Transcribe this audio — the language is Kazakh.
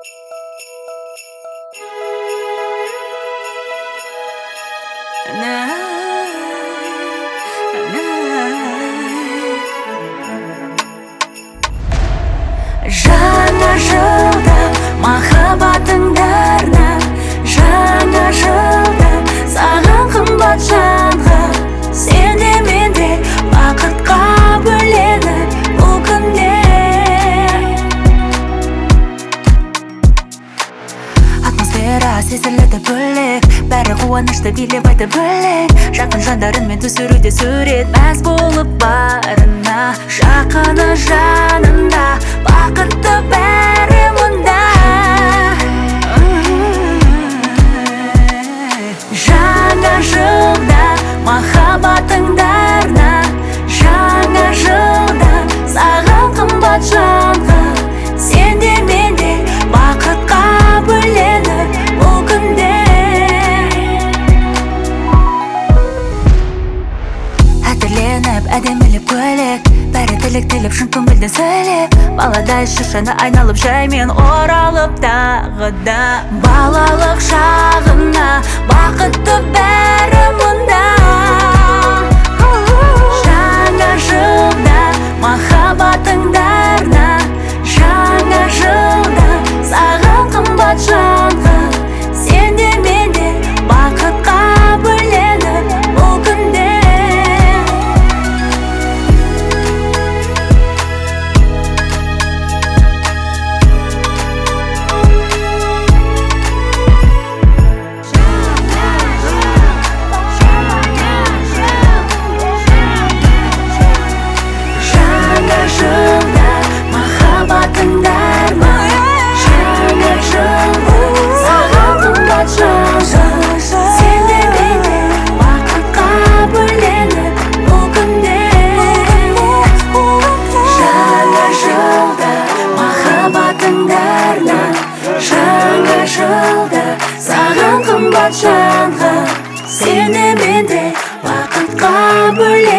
Жаңа жылда махаббатыңдарына, жаңа жылда саған қымбат жанға, сен де мен де бақытқа бөленіп бұл күнде. Атмосфера сезіледі бөлек, бәрі қуанышты билеп айтып бөлек. Жақын жандарыңмен түсіруде сурет, мәз болып барына. Жақыны жанында, бақытты бәрі мұнда. Жаңа жылда махаббатыңдарына, жаңа жылда саған қымбат жанға, сен де мен де бақытқа бөленіп бұл күнде. Әдірленіп, әдеміліп көйлек, бәрі тілек-тілеп шын көңілден сөйлеп. Баладай шыршаны айналып жаймен оралып тағы да. Балалық шағына, бақытты бәрі мұнда. Жаңа жылда махаббатыңдарына, жаңа жылда саған қымбат жанға, сен де мен де бақытқа бөленіп бұл күнде. Жаңа жылда саған қымбат жанға, сен де мен де бақытқа бөле.